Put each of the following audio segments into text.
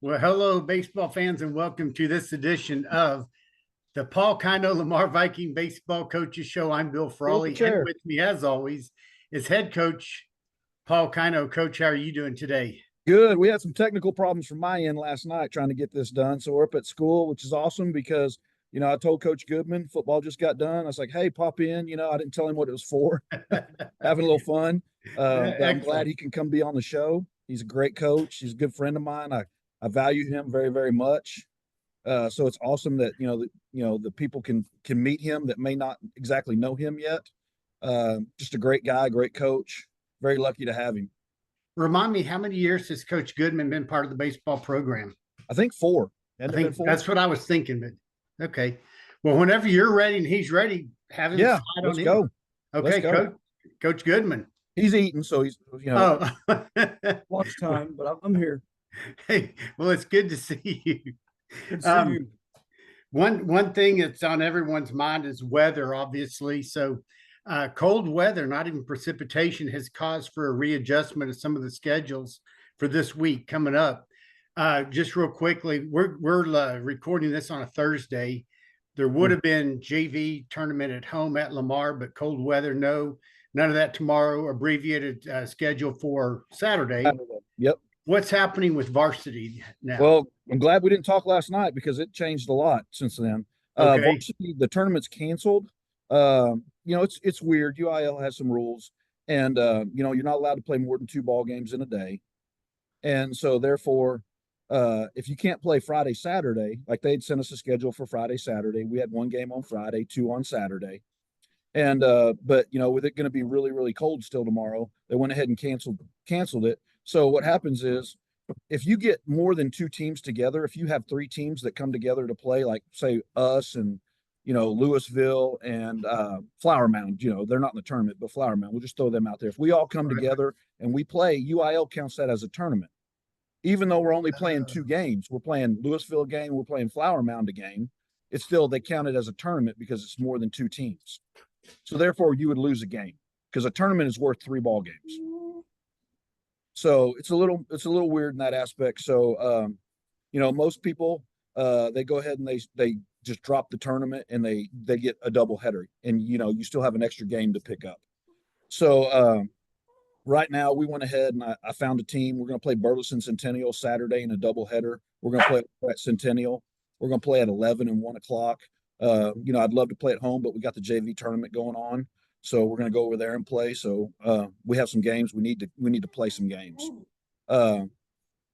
Well, hello, baseball fans, and welcome to this edition of the Paul Kino Lamar Viking Baseball Coaches Show. I'm Bill Pull up a Frawley, and chair. with me, as always, is head coach Paul Kino. Coach, how are you doing today? Good. We had some technical problems from my end last night trying to get this done. So we're up at school, which is awesome because, I told Coach Goodman football just got done. I was like, hey, pop in. I didn't tell him what it was for. Having a little fun. But I'm glad Excellent. he can come be on the show. He's a great coach. He's a good friend of mine. I value him very, very much. So it's awesome that, the people can meet him that may not exactly know him yet. Just a great guy, great coach. Very lucky to have him. Remind me, how many years has Coach Goodman been part of the baseball program? I think four. I Hasn't it been think four? that's what I was thinking, but okay. Well, whenever you're ready and he's ready, have him Yeah, slide on let's in. go. Let's Okay, go. Coach Goodman. He's eating, so he's. Oh, Lunchtime, but I'm here. hey, well, it's good to see you. Good to see Um, you. one thing that's on everyone's mind is weather, obviously. So, cold weather, not even precipitation, has caused for a readjustment of some of the schedules for this week coming up. Just real quickly, we're recording this on a Thursday. There would have been JV tournament at home at Lamar, but cold weather, no, none of that tomorrow. Abbreviated schedule for Saturday. Yep. What's happening with varsity now? Well, I'm glad we didn't talk last night because it changed a lot since then. Okay, Varsity, the tournament's canceled. It's weird. UIL has some rules, and you're not allowed to play more than two ball games in a day, and so therefore, if you can't play Friday, Saturday, like they'd sent us a schedule for Friday, Saturday, we had one game on Friday, two on Saturday. And but with it going to be really, really cold still tomorrow, they went ahead and canceled it. So what happens is if you get more than two teams together, if you have three teams that come together to play, like say us and Louisville and Flower Mound, they're not in the tournament, but Flower Mound, we'll just throw them out there. If we all come together and we play, UIL counts that as a tournament. Even though we're only playing two games, we're playing Louisville a game, we're playing Flower Mound a game. It's still they count it as a tournament because it's more than two teams. So therefore, you would lose a game because a tournament is worth three ball games. So it's a little weird in that aspect. So most people they go ahead and they just drop the tournament and they get a double header, and you still have an extra game to pick up. So right now we went ahead and I found a team. We're going to play Burleson Centennial Saturday in a double header. We're going to play at Centennial. We're going to play at 11 and 1 o'clock. I'd love to play at home, but we got the JV tournament going on, so we're going to go over there and play. So we have some games. We need to play some games,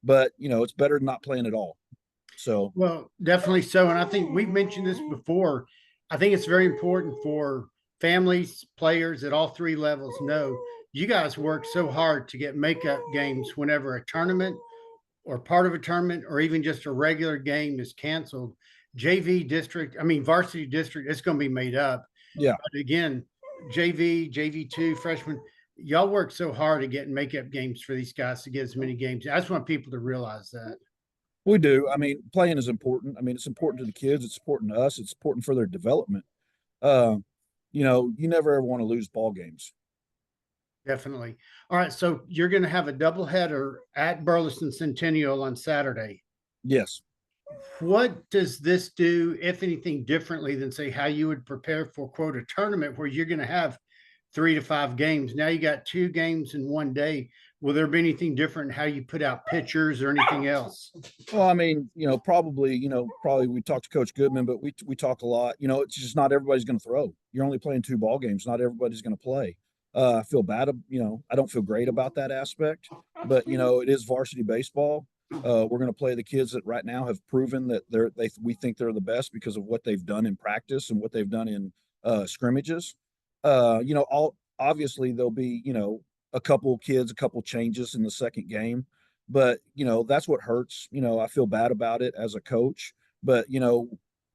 but it's better than not playing at all. So well, definitely so. And I think we've mentioned this before. I think it's very important for families, players at all three levels know you guys work so hard to get makeup games whenever a tournament or part of a tournament or even just a regular game is canceled. JV district, I mean, varsity district, it's going to be made up. yeah, But again, JV2, freshman, y'all work so hard to get makeup games for these guys to get as many games. I just want people to realize that. we do. I mean, playing is important. I mean, it's important to the kids. It's important to us. It's important for their development. Uh, you never ever want to lose ball games. Definitely. All right. So you're going to have a doubleheader at Burleson Centennial on Saturday. Yes. What does this do, if anything, differently than, say, how you would prepare for, quote, a tournament where you're going to have 3 to 5 games? Now you got 2 games in one day. Will there be anything different in how you put out pitchers or anything else? Well, I mean, probably we talked to Coach Goodman, but we talk a lot. It's just not everybody's going to throw. You're only playing 2 ball games. Not everybody's going to play. I feel bad. I don't feel great about that aspect, but it is varsity baseball. We're going to play the kids that right now have proven that we think they're the best because of what they've done in practice and what they've done in scrimmages. All obviously there'll be a couple kids, a couple changes in the second game, but that's what hurts. I feel bad about it as a coach, but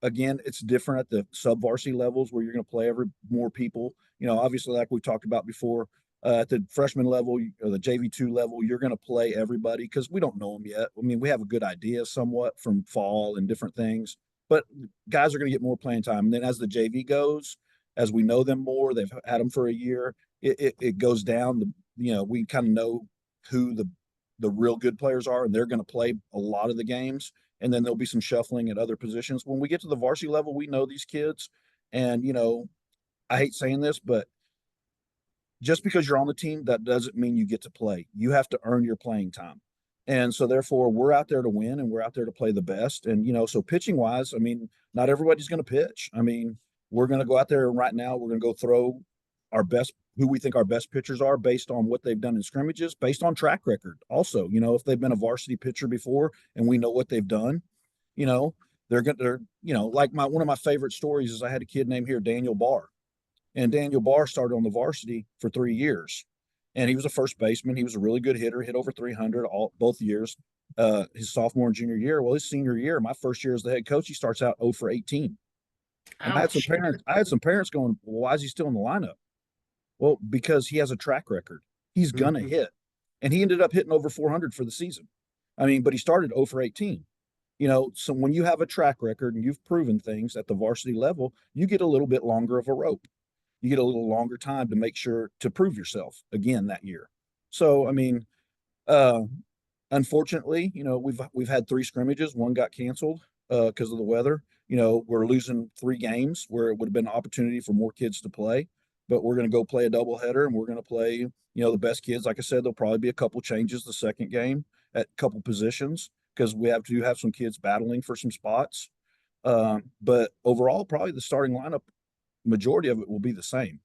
again, it's different at the sub varsity levels where you're going to play more people. Obviously, like we talked about before, at the freshman level or the JV2 level, you're going to play everybody because we don't know them yet. I mean, we have a good idea somewhat from fall and different things, but guys are going to get more playing time. And then as the JV goes, as we know them more, they've had them for a year, it goes down. We kind of know who the real good players are, and they're going to play a lot of the games. And then there'll be some shuffling at other positions. When we get to the varsity level, we know these kids. And, I hate saying this, but just because you're on the team, that doesn't mean you get to play. You have to earn your playing time. And so therefore we're out there to win and we're out there to play the best. And, so pitching wise, I mean, not everybody's going to pitch. I mean, we're going to go out there and right now we're going to go throw our best, who we think our best pitchers are based on what they've done in scrimmages, based on track record. Also, if they've been a varsity pitcher before and we know what they've done, they're like one of my favorite stories is I had a kid named here, Daniel Barr. And Daniel Barr started on the varsity for 3 years. And he was a first baseman. He was a really good hitter, hit over 300 both years, his sophomore and junior year. Well, his senior year, my first year as the head coach, he starts out 0 for 18. And I had some parents going, well, why is he still in the lineup? Well, because he has a track record. He's gonna hit. And he ended up hitting over 400 for the season. I mean, but he started 0 for 18. So when you have a track record and you've proven things at the varsity level, you get a little bit longer of a rope. You get a little longer time to make sure to prove yourself again that year. So, I mean, unfortunately, we've had 3 scrimmages. One got canceled because of the weather. We're losing 3 games where it would have been an opportunity for more kids to play, but we're going to go play a doubleheader and we're going to play, the best kids. Like I said, there'll probably be a couple changes the second game at a couple positions because we have to have some kids battling for some spots. But overall, probably the starting lineup, majority of it will be the same.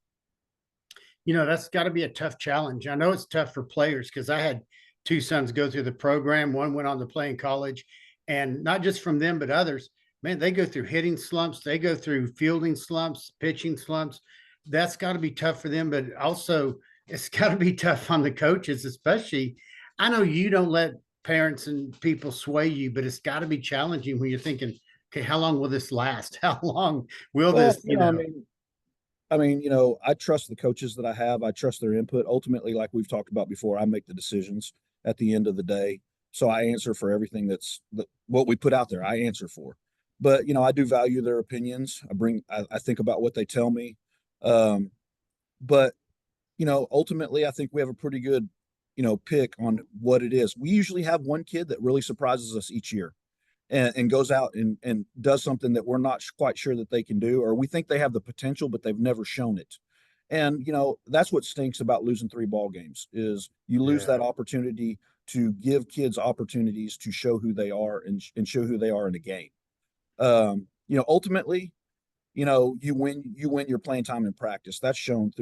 That's got to be a tough challenge. I know it's tough for players because I had 2 sons go through the program. One went on to play in college, and not just from them, but others. Man, they go through hitting slumps. They go through fielding slumps, pitching slumps. That's got to be tough for them, but also it's got to be tough on the coaches, especially. I know you don't let parents and people sway you, but it's got to be challenging when you're thinking, okay, how long will this last? How long will this, I trust the coaches that I have. I trust their input. Ultimately, like we've talked about before, I make the decisions at the end of the day. So I answer for everything what we put out there. I answer for, but I do value their opinions. I think about what they tell me. But ultimately, I think we have a pretty good, pick on what it is. We usually have one kid that really surprises us each year. And goes out and does something that we're not quite sure that they can do, or we think they have the potential, but they've never shown it. And, that's what stinks about losing 3 ball games is you lose that opportunity to give kids opportunities to show who they are and show who they are in a game. Ultimately, you win your playing time in practice. That's shown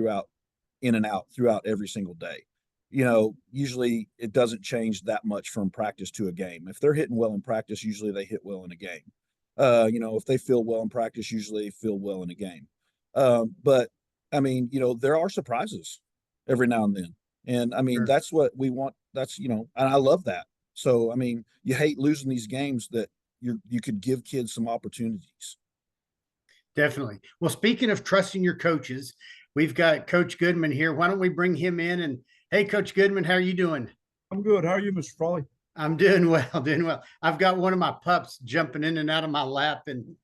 in and out throughout every single day. Usually it doesn't change that much from practice to a game. If they're hitting well in practice, usually they hit well in a game. If they feel well in practice, usually they feel well in a game. But I mean, there are surprises every now and then. And I mean, Sure. That's what we want. And I love that. So, I mean, you hate losing these games that you could give kids some opportunities. Definitely. Well, speaking of trusting your coaches, we've got Coach Goodman here. Why don't we bring him in? And hey, Coach Goodman, how are you doing? I'm good. How are you, Mr. Frawley? I'm doing well, doing well. I've got one of my pups jumping in and out of my lap, and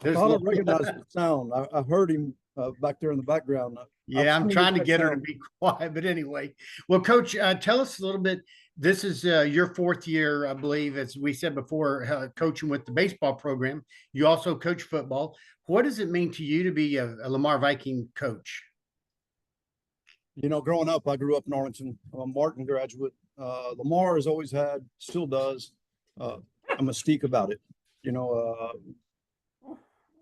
I thought I recognized the sound. I heard him back there in the background. Yeah, I'm trying to get her to be quiet, but anyway. Well, Coach, tell us a little bit. This is your 4th year, I believe, as we said before, coaching with the baseball program. You also coach football. What does it mean to you to be a Lamar Viking coach? Growing up, I grew up in Arlington. I'm a Martin graduate. Lamar has always had, still does, a mystique about it.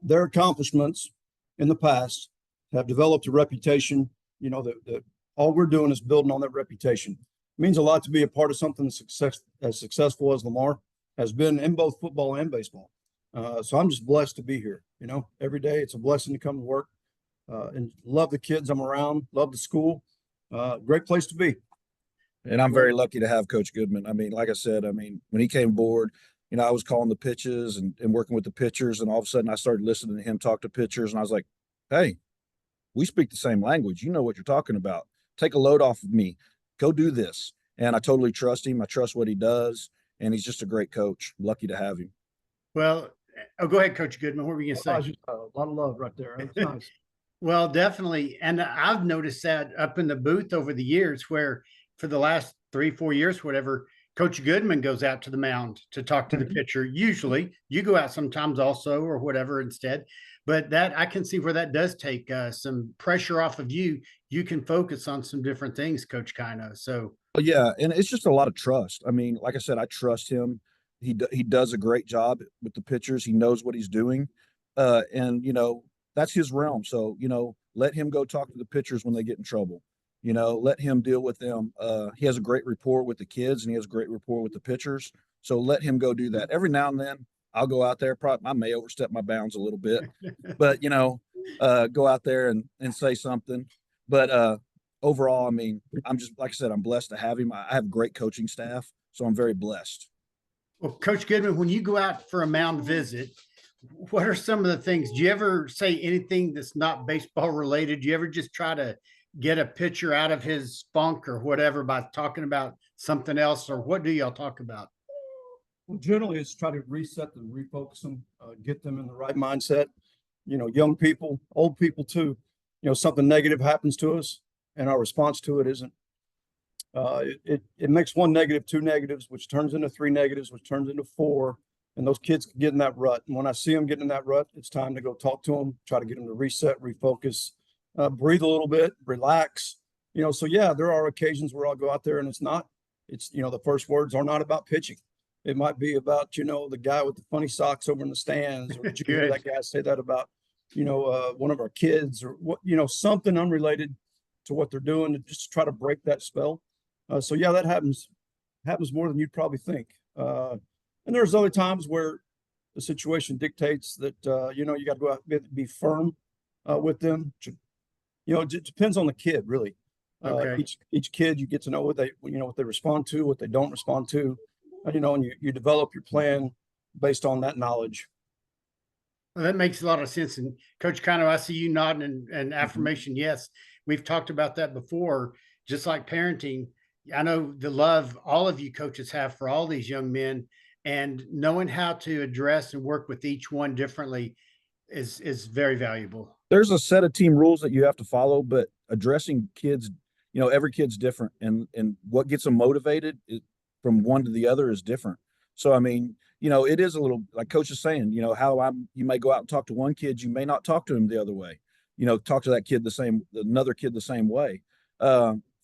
Their accomplishments in the past have developed a reputation, that all we're doing is building on that reputation. It means a lot to be a part of something as successful as Lamar has been in both football and baseball. So I'm just blessed to be here. Every day it's a blessing to come to work and love the kids I'm around, love the school. Great place to be. And I'm very lucky to have Coach Goodman. I mean, like I said, when he came aboard, I was calling the pitches and working with the pitchers. And all of a sudden I started listening to him talk to pitchers. And I was like, hey, we speak the same language. You know what you're talking about. Take a load off of me. Go do this. And I totally trust him. I trust what he does. And he's just a great coach. I'm lucky to have him. Well, go ahead, Coach Goodman. What were you going to say? A lot of love right there. That's nice. Well, definitely. And I've noticed that up in the booth over the years where for the last 3-4 years, whatever, Coach Goodman goes out to the mound to talk to the pitcher. Usually you go out sometimes also or whatever instead. But that I can see where that does take some pressure off of you. You can focus on some different things, Coach Kino. So Yeah, and it's just a lot of trust. I mean, like I said, I trust him. He does a great job with the pitchers. He knows what he's doing, and that's his realm. So let him go talk to the pitchers when they get in trouble. Let him deal with them. He has a great rapport with the kids, and he has a great rapport with the pitchers. So let him go do that. Every now and then, I'll go out there. Probably I may overstep my bounds a little bit, but go out there and say something. But overall, I mean, I'm just like I said, I'm blessed to have him. I have a great coaching staff, so I'm very blessed. Well, Coach Goodman, when you go out for a mound visit, what are some of the things? Do you ever say anything that's not baseball related? Do you ever just try to get a pitcher out of his funk or whatever by talking about something else, or what do y'all talk about? Well, generally, it's try to reset them, refocus them, get them in the right mindset. Young people, old people too. Something negative happens to us, and our response to it isn't. It makes one negative, two negatives, which turns into three negatives, which turns into four, and those kids get in that rut. And when I see them getting in that rut, it's time to go talk to them, try to get them to reset, refocus, breathe a little bit, relax. So yeah, there are occasions where I'll go out there and it's the first words are not about pitching. It might be about, the guy with the funny socks over in the stands, or did you hear that guy say that about, one of our kids, or what, something unrelated to what they're doing, to just try to break that spell. So yeah, that happens more than you'd probably think. And there's other times where the situation dictates that, you got to go out and be firm with them. It depends on the kid, really. Okay. Each kid, you get to know what they respond to, what they don't respond to, and you develop your plan based on that knowledge. Well, that makes a lot of sense. And Coach Kino, I see you nodding and affirmation. Yes, we've talked about that before. Just like parenting, I know the love all of you coaches have for all these young men, and knowing how to address and work with each one differently is very valuable. There's a set of team rules that you have to follow, but addressing kids, every kid's different, and what gets them motivated from one to the other is different. So I mean, it is a little like Coach is saying. You may go out and talk to one kid, you may not talk to him the other way. Talk to that kid another kid the same way.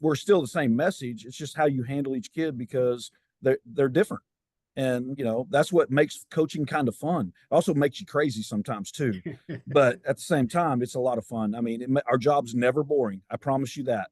We're still the same message. It's just how you handle each kid, because they're different. And that's what makes coaching kind of fun. It also makes you crazy sometimes too, but at the same time, it's a lot of fun. I mean, our job's never boring. I promise you that.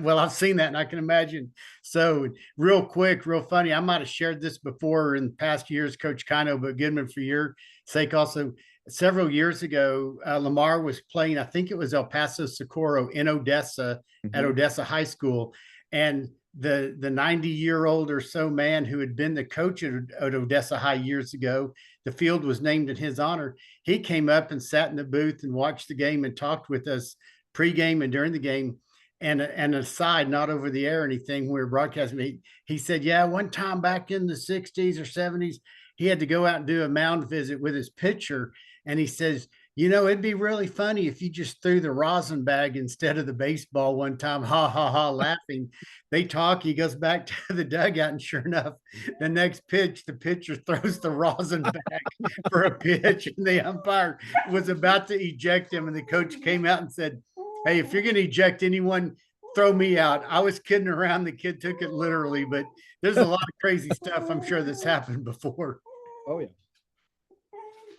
Well, I've seen that and I can imagine. So real quick, real funny. I might've shared this before in past years, Coach Kino, but Goodman, for your sake, also several years ago, Lamar was playing, I think it was El Paso Socorro in Odessa at Odessa High School. And the 90-year-old or so man who had been the coach at Odessa High years ago, the field was named in his honor. He came up and sat in the booth and watched the game and talked with us pregame and during the game. And aside, not over the air or anything, we were broadcasting, he said, yeah, one time back in the 60s or 70s, he had to go out and do a mound visit with his pitcher. And he says, it'd be really funny if you just threw the rosin bag instead of the baseball one time. Ha, ha, ha, laughing. They talk. He goes back to the dugout, and sure enough, the next pitch, the pitcher throws the rosin bag for a pitch. And the umpire was about to eject him. And the coach came out and said, hey, if you're going to eject anyone, throw me out. I was kidding around. The kid took it literally, but there's a lot of crazy stuff I'm sure that's happened before. Oh, yeah.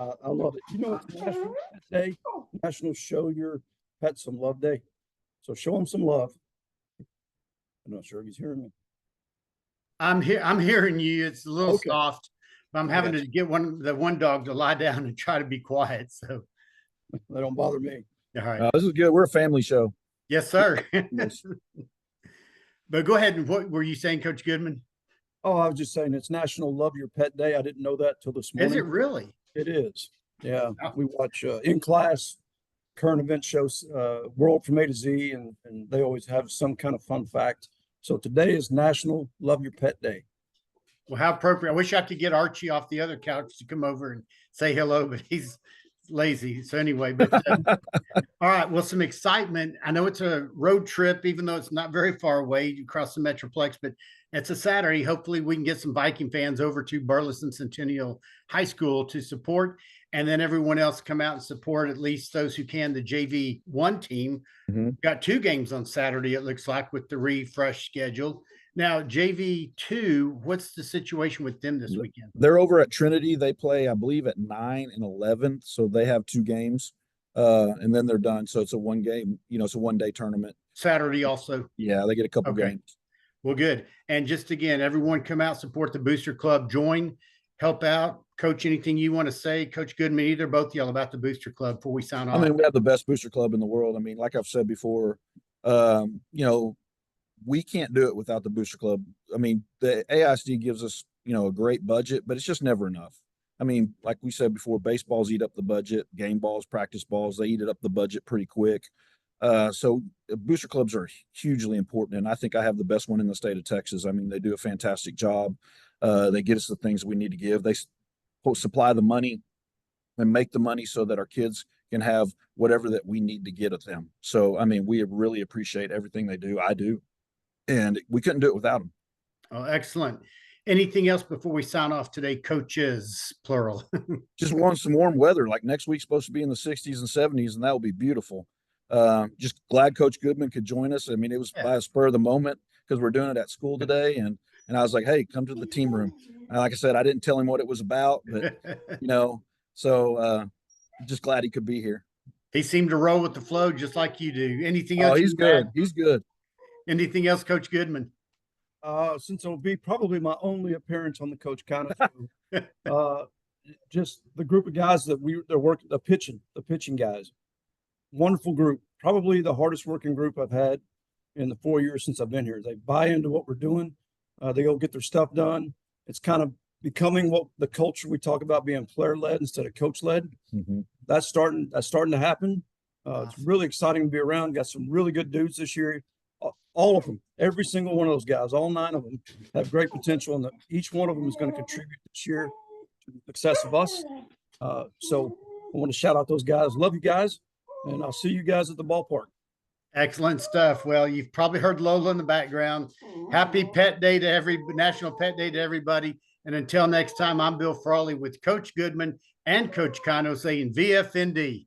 I love it. It's National Pet Day, National Show Your Pet Some Love Day. So show them some love. I'm not sure if he's hearing me. I'm hearing you. It's a little Okay. soft, but I'm having to get the one dog to lie down and try to be quiet. So They don't bother me. all right. This is good. We're a family show. Yes, sir. Yes. But go ahead. And what were you saying, Coach Goodman? Oh, I was just saying it's National Love Your Pet Day. I didn't know that till this morning. Is it really? It is. Yeah. Oh. We watch in class current event shows, World from A to Z, and they always have some kind of fun fact. So today is National Love Your Pet Day. Well, how appropriate. I wish I could get Archie off the other couch to come over and say hello, but he's lazy. So anyway, but all right. Well, some excitement. I know it's a road trip, even though it's not very far away across the Metroplex, but it's a Saturday. Hopefully we can get some Viking fans over to Burleson Centennial High School to support, and then everyone else come out and support, at least those who can, the JV1 team. Got 2 games on Saturday, it looks like, with the refresh schedule. Now, JV2, what's the situation with them this weekend? They're over at Trinity. They play, I believe, at 9 and 11. So they have 2 games, and then they're done. So it's a 1 game, it's a 1-day tournament. Saturday also. Yeah, they get a couple games. Well, good. And just again, everyone come out, support the Booster Club, join, help out. Coach, anything you want to say? Coach Goodman, either both y'all, about the Booster Club before we sign off? I mean, we have the best Booster Club in the world. I mean, like I've said before, we can't do it without the Booster Club. I mean, the AISD gives us, a great budget, but it's just never enough. I mean, like we said before, baseballs eat up the budget, game balls, practice balls, they eat it up the budget pretty quick. So booster clubs are hugely important, and I think I have the best one in the state of Texas. I mean, they do a fantastic job. They get us the things we need to give. They supply the money and make the money so that our kids can have whatever that we need to get at them. So, I mean, we really appreciate everything they do. I do. And we couldn't do it without them. Oh, excellent. Anything else before we sign off today, coaches, plural? Just want some warm weather. Like next week's supposed to be in the 60s and 70s, and that will be beautiful. Just glad Coach Goodman could join us. I mean, it was by a spur of the moment because we're doing it at school today. And I was like, hey, come to the team room. And like I said, I didn't tell him what it was about, but, so just glad he could be here. He seemed to roll with the flow just like you do. Anything else? Oh, he's good. He's good. Anything else, Coach Goodman? Since it'll be probably my only appearance on the Coach Kino show, just the group of guys that they're working, the pitching guys, wonderful group, probably the hardest working group I've had in the 4 years since I've been here. They buy into what we're doing. They go get their stuff done. It's kind of becoming what the culture we talk about, being player led instead of coach led. That's starting to happen. It's really exciting to be around. Got some really good dudes this year. All of them, every single one of those guys, all 9 of them have great potential, and each one of them is going to contribute this year to the success of us. So I want to shout out those guys. Love you guys, and I'll see you guys at the ballpark. Excellent stuff. Well, you've probably heard Lola in the background. Happy Pet Day to National Pet Day to everybody. And until next time, I'm Bill Frawley with Coach Goodman and Coach Kino saying VFND.